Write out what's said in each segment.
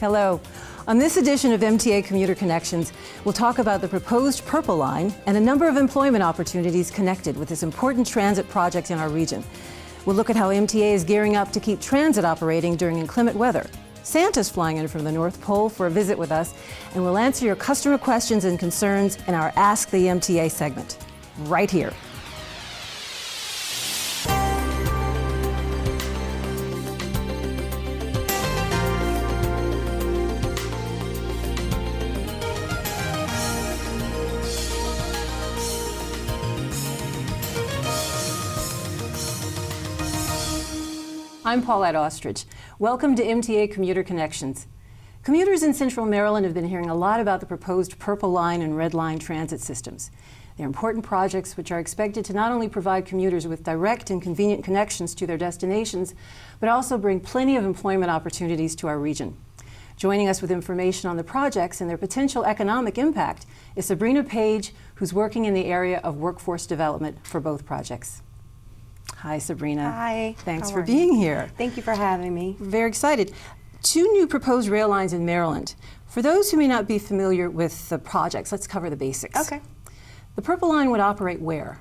Hello. On this edition of MTA Commuter Connections, we'll talk about the proposed Purple Line and a number of employment opportunities connected with this important transit project in our region. We'll look at how MTA is gearing up to keep transit operating during inclement weather. Santa's flying in from the North Pole for a visit with us, and we'll answer your customer questions and concerns in our Ask the MTA segment, right here. I'm Paulette Austrich. Welcome to MTA Commuter Connections. Commuters in Central Maryland have been hearing a lot about the proposed Purple Line and Red Line transit systems. They're important projects which are expected to not only provide commuters with direct and convenient connections to their destinations, but also bring plenty of employment opportunities to our region. Joining us with information on the projects and their potential economic impact is Sabrina Page, who's working in the area of workforce development for both projects. Hi, Sabrina. Hi. Thanks for being here. Thank you for having me. Very excited. Two new proposed rail lines in Maryland. For those who may not be familiar with the projects, let's cover the basics. Okay. The Purple Line would operate where?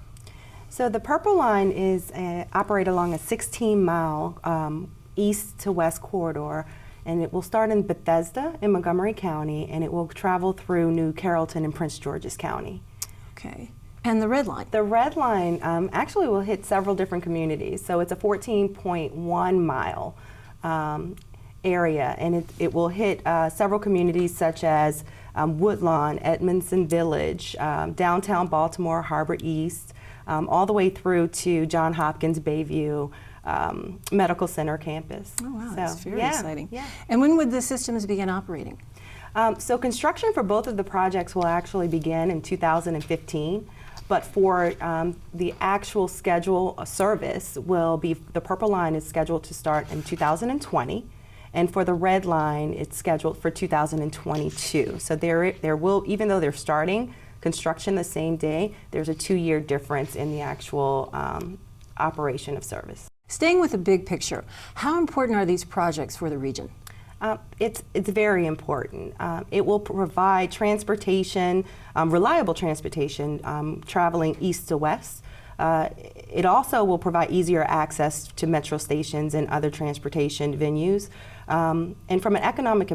So the Purple Line is operate along a 16-mile east to west corridor, and it will start in Bethesda in Montgomery County, and it will travel through New Carrollton and Prince George's County. Okay. And the Red Line? The Red Line actually will hit several different communities. So it's a 14.1 mile area, and it will hit several communities such as Woodlawn, Edmondson Village, downtown Baltimore, Harbor East, all the way through to Johns Hopkins Bayview Medical Center campus. Oh wow, so, that's very exciting. Yeah. And when would the systems begin operating? So construction for both of the projects will actually begin in 2015. But for the actual schedule service will be, the Purple Line is scheduled to start in 2020, and for the Red Line, it's scheduled for 2022. So there will, even though they're starting construction the same day, there's a 2-year difference in the actual operation of service. Staying with the big picture, how important are these projects for the region? It's very important. It will provide transportation, reliable transportation, traveling east to west. It also will provide easier access to metro stations and other transportation venues. And from an economic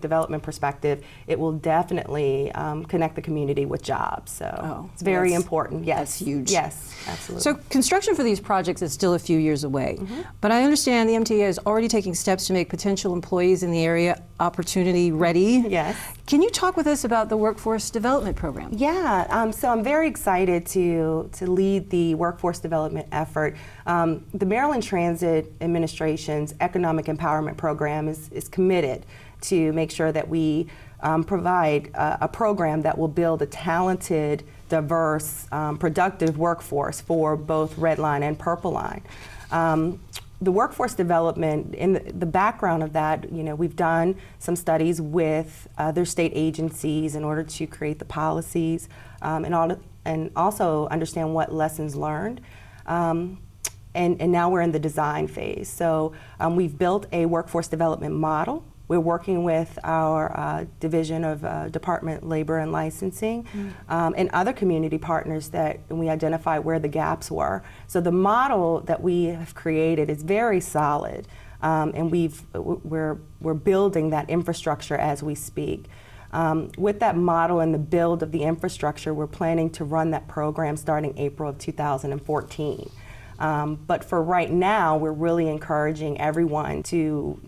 development perspective, it will definitely connect the community with jobs. So it's very important. Yes, that's huge. Yes, absolutely. So construction for these projects is still a few years away, but I understand the MTA is already taking steps to make potential employees in the area opportunity ready. Yes. Can you talk with us about the workforce development program? Yeah, so I'm very excited to lead the workforce development effort. The Maryland Transit Administration's Economic Empowerment Program is committed to make sure that we provide a program that will build a talented, diverse, productive workforce for both Red Line and Purple Line. The workforce development, in the background of that, we've done some studies with other state agencies in order to create the policies and also understand what lessons learned. And now we're in the design phase. So we've built a workforce development model. We're working with our Division of Department Labor and Licensing and other community partners and we identify where the gaps were. So the model that we have created is very solid, and we're building that infrastructure as we speak. With that model and the build of the infrastructure, we're planning to run that program starting April of 2014. But for right now, we're really encouraging everyone to,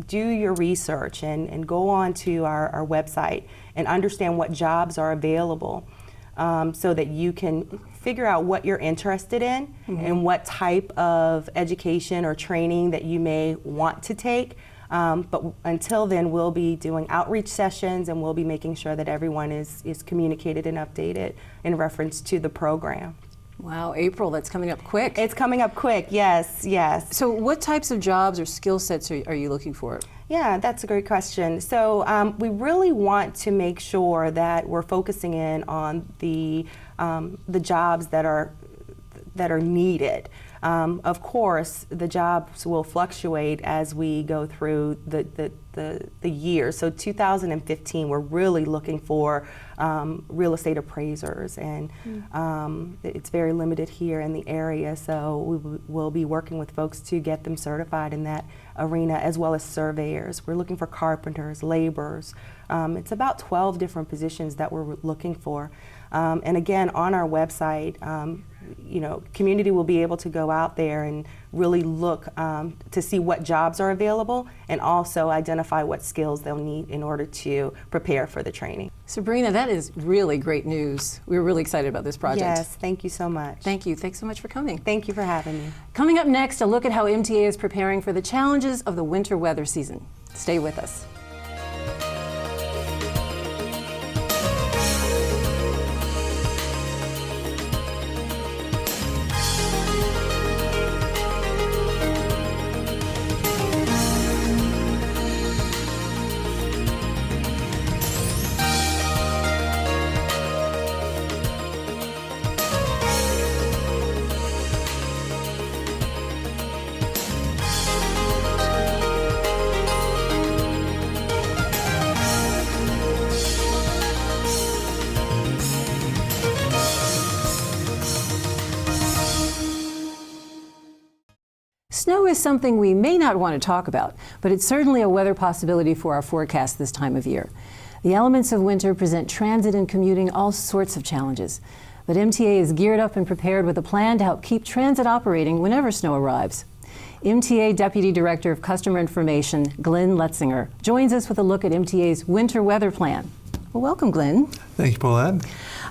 do your research and go on to our website and understand what jobs are available, so that you can figure out what you're interested in and what type of education or training that you may want to take. But until then, we'll be doing outreach sessions and we'll be making sure that everyone is communicated and updated in reference to the program. Wow, April, that's coming up quick. It's coming up quick, yes, yes. So what types of jobs or skill sets are you looking for? Yeah, that's a great question. So we really want to make sure that we're focusing in on the jobs that are needed. Of course, the jobs will fluctuate as we go through the year. So 2015, we're really looking for real estate appraisers, and it's very limited here in the area. So we will be working with folks to get them certified in that arena, as well as surveyors. We're looking for carpenters, laborers. It's about 12 different positions that we're looking for. And again, on our website, community will be able to go out there and really look to see what jobs are available, and also identify what skills they'll need in order to prepare for the training. Sabrina, that is really great news. We're really excited about this project. Yes, thank you so much. Thank you. Thanks so much for coming. Thank you for having me. Coming up next, a look at how MTA is preparing for the challenges of the winter weather season. Stay with us. Snow is something we may not want to talk about, but it's certainly a weather possibility for our forecast this time of year. The elements of winter present transit and commuting all sorts of challenges, but MTA is geared up and prepared with a plan to help keep transit operating whenever snow arrives. MTA Deputy Director of Customer Information, Glen Litsinger, joins us with a look at MTA's winter weather plan. Well, welcome, Glen. Thank you, Paulette.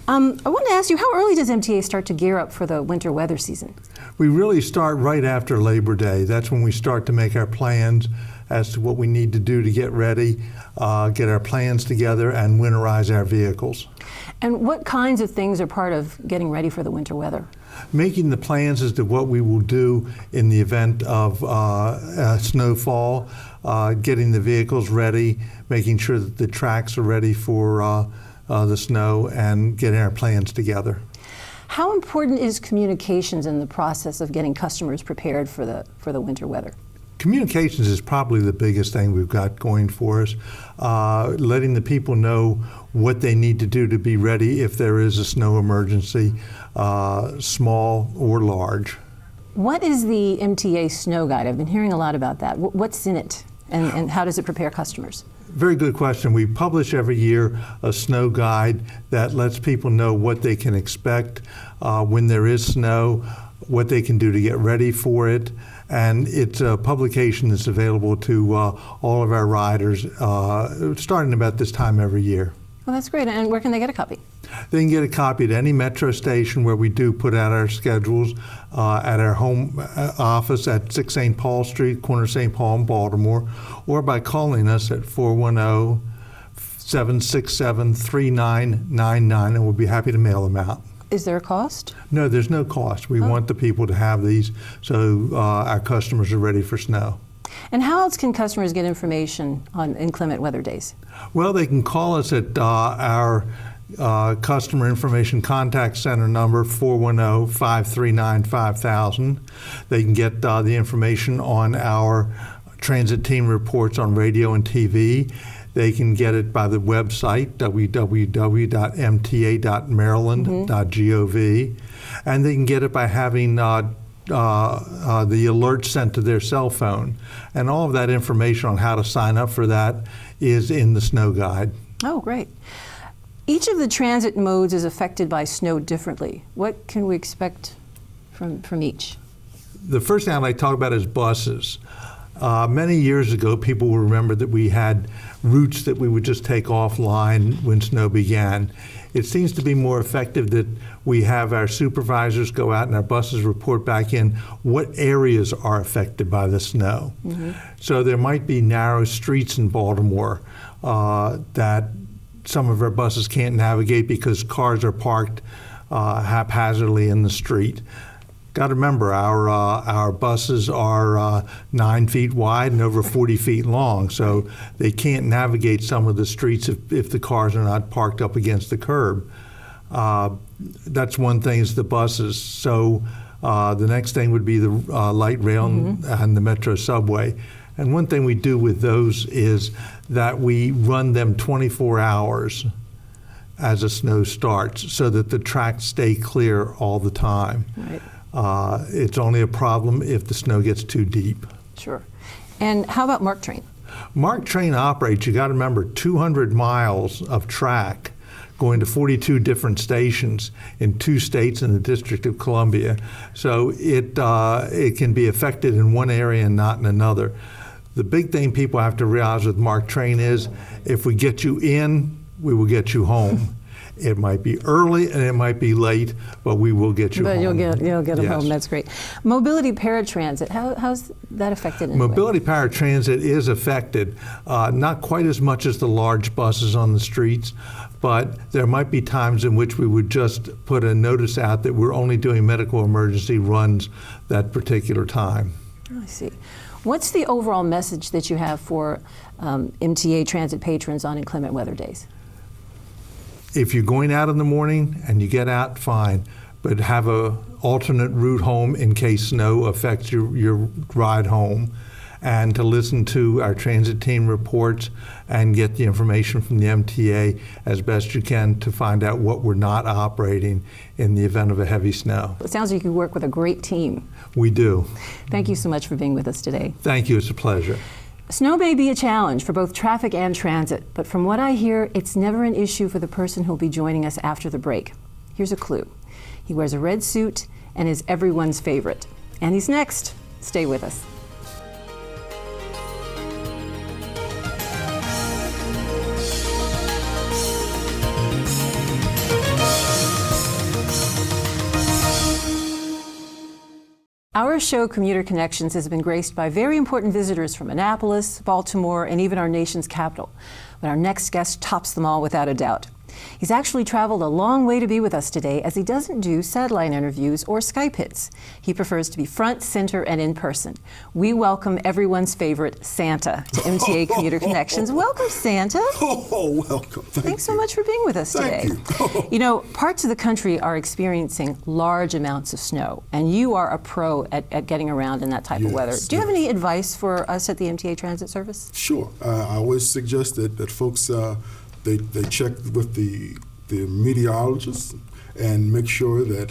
I want to ask you, how early does MTA start to gear up for the winter weather season? We really start right after Labor Day. That's when we start to make our plans as to what we need to do to get ready, get our plans together, and winterize our vehicles. And what kinds of things are part of getting ready for the winter weather? Making the plans as to what we will do in the event of snowfall, getting the vehicles ready, making sure that the tracks are ready for the snow, and getting our plans together. How important is communications in the process of getting customers prepared for the winter weather? Communications is probably the biggest thing we've got going for us. Letting the people know what they need to do to be ready if there is a snow emergency, small or large. What is the MTA Snow Guide? I've been hearing a lot about that. What's in it, and how does it prepare customers? Very good question. We publish every year a snow guide that lets people know what they can expect when there is snow, what they can do to get ready for it. And it's a publication that's available to all of our riders starting about this time every year. Well, that's great. And where can they get a copy? They can get a copy at any metro station where we do put out our schedules, at our home office at 6 St. Paul Street, corner St. Paul in Baltimore, or by calling us at 410-767-3999, and we'll be happy to mail them out. Is there a cost? No, there's no cost. We want the people to have these so our customers are ready for snow. And how else can customers get information on inclement weather days? Well, they can call us at our Customer Information Contact Center number, 410-539-5000. They can get the information on our transit team reports on radio and TV. They can get it by the website, www.mta.maryland.gov. And they can get it by having the alert sent to their cell phone. And all of that information on how to sign up for that is in the snow guide. Oh, great. Each of the transit modes is affected by snow differently. What can we expect from each? The first thing I'd like to talk about is buses. Many years ago, people will remember that we had routes that we would just take offline when snow began. It seems to be more effective that we have our supervisors go out and our buses report back in what areas are affected by the snow. Mm-hmm. So there might be narrow streets in Baltimore that some of our buses can't navigate because cars are parked haphazardly in the street. Got to remember, our buses are 9 feet wide and over 40 feet long, so they can't navigate some of the streets if the cars are not parked up against the curb. That's one thing, is the buses. So The next thing would be the light rail and the metro subway. And one thing we do with those is that we run them 24 hours as the snow starts so that the tracks stay clear all the time. Right. It's only a problem if the snow gets too deep. Sure. And how about MARC train? MARC train operates, you got to remember, 200 miles of track going to 42 different stations in 2 states in the District of Columbia. So it can be affected in one area and not in another. The big thing people have to realize with MARC train is if we get you in, we will get you home. It might be early and it might be late, but we will get you home. But you'll get them Yes. home. That's great. Mobility paratransit, how's that affected in a way? Mobility paratransit is affected, not quite as much as the large buses on the streets, but there might be times in which we would just put a notice out that we're only doing medical emergency runs that particular time. Oh, I see. What's the overall message that you have for MTA transit patrons on inclement weather days? If you're going out in the morning and you get out, fine, but have a alternate route home in case snow affects your ride home, and to listen to our transit team reports and get the information from the MTA as best you can to find out what we're not operating in the event of a heavy snow. It sounds like you work with a great team. We do. Thank you so much for being with us today. Thank you, it's a pleasure. Snow may be a challenge for both traffic and transit, but from what I hear, it's never an issue for the person who'll be joining us after the break. Here's a clue. He wears a red suit and is everyone's favorite. And he's next. Stay with us. Our show, Commuter Connections, has been graced by very important visitors from Annapolis, Baltimore, and even our nation's capital. But our next guest tops them all without a doubt. He's actually traveled a long way to be with us today, as he doesn't do satellite interviews or Skype hits. He prefers to be front, center, and in person. We welcome everyone's favorite Santa to MTA Commuter Connections. Welcome, Santa. Oh, welcome. Thanks so much for being with us today. Thank you. You know, parts of the country are experiencing large amounts of snow, and you are a pro at getting around in that type of weather. Do you have any advice for us at the MTA Transit Service? Sure. I always suggest that folks they check with the meteorologist and make sure that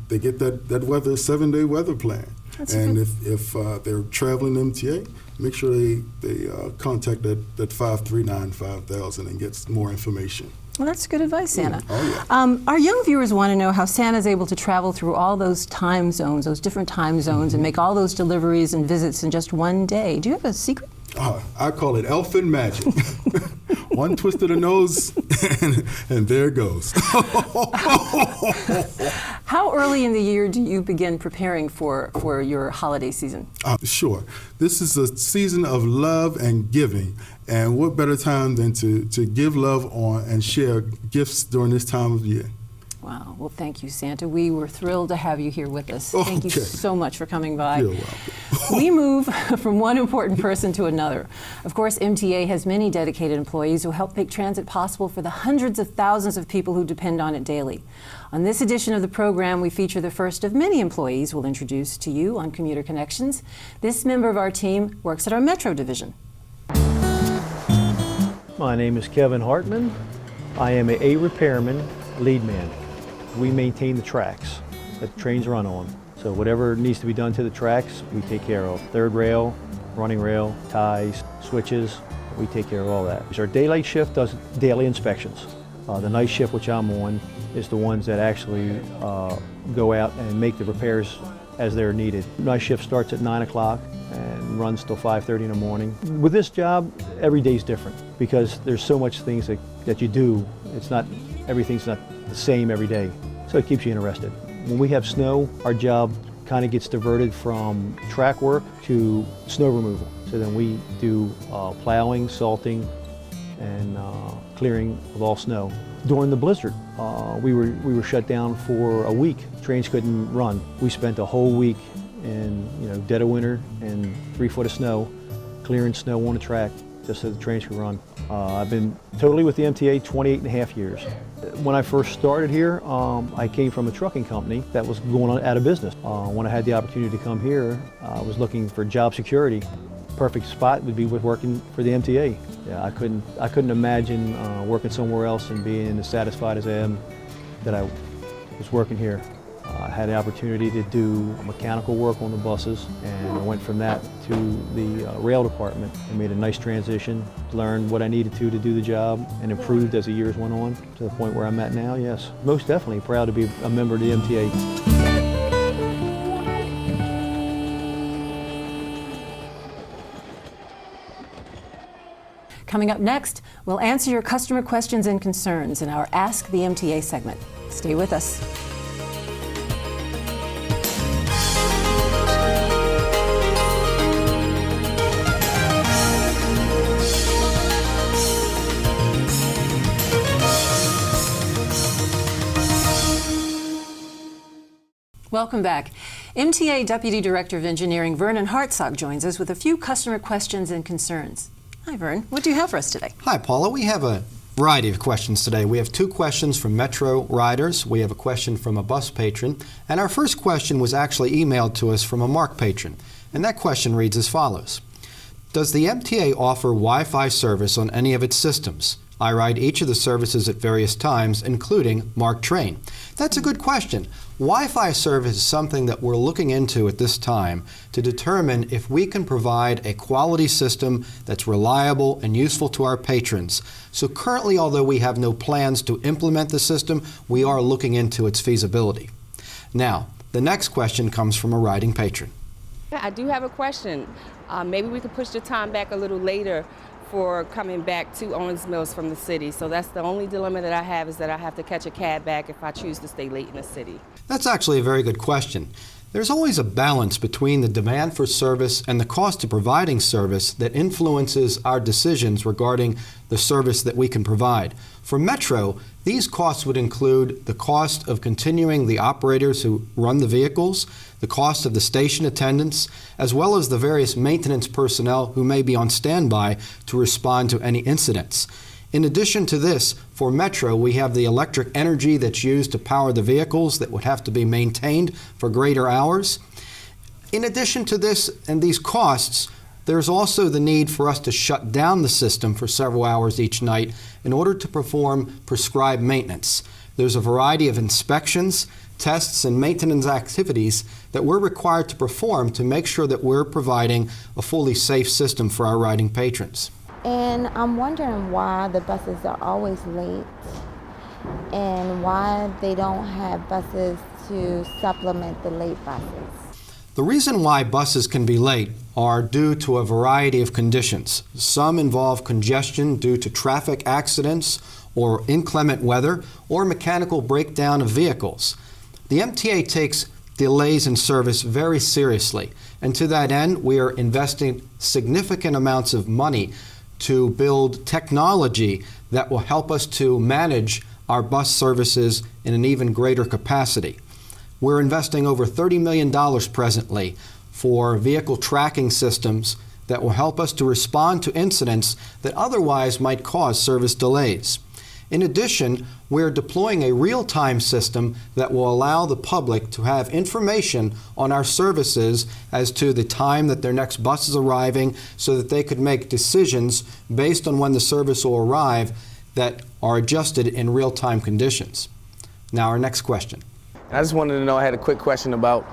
they get that weather 7-day weather plan. And if they're traveling MTA, make sure they contact that 539-5000 and get more information. Well, that's good advice, Santa. Oh, yeah. Our young viewers want to know how Santa's able to travel through all those time zones, those different time zones, and make all those deliveries and visits in just one day. Do you have a secret? I call it elfin magic. One twist of the nose, and there it goes. How early in the year do you begin preparing for your holiday season? Sure. This is a season of love and giving. And what better time than to give love on and share gifts during this time of year? Wow. Well, thank you, Santa. We were thrilled to have you here with us. Thank you Okay. so much for coming by. You're welcome. We move from one important person to another. Of course, MTA has many dedicated employees who help make transit possible for the hundreds of thousands of people who depend on it daily. On this edition of the program, we feature the first of many employees we'll introduce to you on Commuter Connections. This member of our team works at our Metro division. My name is Kevin Hartman. I am a repairman, lead man. We maintain the tracks that the trains run on. So whatever needs to be done to the tracks, we take care of. Third rail, running rail, ties, switches, we take care of all that. Our daylight shift does daily inspections. The night shift, which I'm on, is the ones that actually go out and make the repairs as they're needed. Night shift starts at 9 o'clock and runs till 5:30 in the morning. With this job, every day's different because there's so much things that you do. Everything's not the same every day, so it keeps you interested. When we have snow, our job kind of gets diverted from track work to snow removal. So then we do plowing, salting, and clearing of all snow. During the blizzard, we were shut down for a week. Trains couldn't run. We spent a whole week in dead of winter and 3 foot of snow, clearing snow on the track just so the trains could run. I've been totally with the MTA 28 and a half years. When I first started here, I came from a trucking company that was going out of business. When I had the opportunity to come here, I was looking for job security. Perfect spot would be with working for the MTA. Yeah, I couldn't imagine working somewhere else and being as satisfied as I am that I was working here. I had the opportunity to do mechanical work on the buses, and I went from that to the rail department and made a nice transition, learned what I needed to do the job, and improved as the years went on to the point where I'm at now. Yes, most definitely proud to be a member of the MTA. Coming up next, we'll answer your customer questions and concerns in our Ask the MTA segment. Stay with us. Welcome back. MTA Deputy Director of Engineering Vernon Hartsock joins us with a few customer questions and concerns. Hi, Vern. What do you have for us today? Hi, Paula. We have a variety of questions today. We have 2 questions from Metro riders. We have a question from a bus patron. And our first question was actually emailed to us from a MARC patron. And that question reads as follows. Does the MTA offer Wi-Fi service on any of its systems? I ride each of the services at various times, including MARC Train. That's a good question. Wi-Fi service is something that we're looking into at this time to determine if we can provide a quality system that's reliable and useful to our patrons. So currently, although we have no plans to implement the system, we are looking into its feasibility. Now, the next question comes from a riding patron. I do have a question. Maybe we could push the time back a little later for coming back to Owens Mills from the city. So that's the only dilemma that I have, is that I have to catch a cab back if I choose to stay late in the city. That's actually a very good question. There's always a balance between the demand for service and the cost of providing service that influences our decisions regarding the service that we can provide. For Metro, these costs would include the cost of continuing the operators who run the vehicles, the cost of the station attendants, as well as the various maintenance personnel who may be on standby to respond to any incidents. In addition to this, for Metro, we have the electric energy that's used to power the vehicles that would have to be maintained for greater hours. In addition to this and these costs, there's also the need for us to shut down the system for several hours each night in order to perform prescribed maintenance. There's a variety of inspections, tests, and maintenance activities that we're required to perform to make sure that we're providing a fully safe system for our riding patrons. And I'm wondering why the buses are always late and why they don't have buses to supplement the late buses. The reason why buses can be late are due to a variety of conditions. Some involve congestion due to traffic accidents or inclement weather or mechanical breakdown of vehicles. The MTA takes delays in service very seriously, and to that end, we are investing significant amounts of money to build technology that will help us to manage our bus services in an even greater capacity. We're investing over $30 million presently for vehicle tracking systems that will help us to respond to incidents that otherwise might cause service delays. In addition, we're deploying a real-time system that will allow the public to have information on our services as to the time that their next bus is arriving so that they could make decisions based on when the service will arrive that are adjusted in real-time conditions. Now, our next question. I just wanted to know, I had a quick question about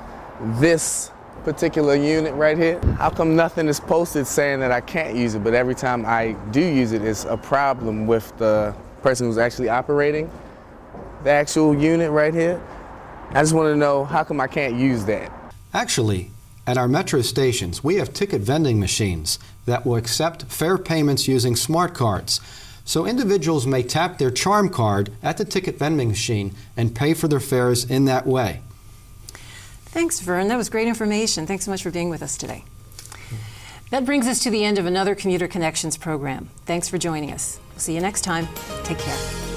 this particular unit right here. How come nothing is posted saying that I can't use it, but every time I do use it, it's a problem with the person who's actually operating the actual unit right here? I just want to know, how come I can't use that? Actually, at our Metro stations, we have ticket vending machines that will accept fare payments using smart cards. So individuals may tap their charm card at the ticket vending machine and pay for their fares in that way. Thanks, Vern. That was great information. Thanks so much for being with us today. That brings us to the end of another Commuter Connections program. Thanks for joining us. We'll see you next time. Take care.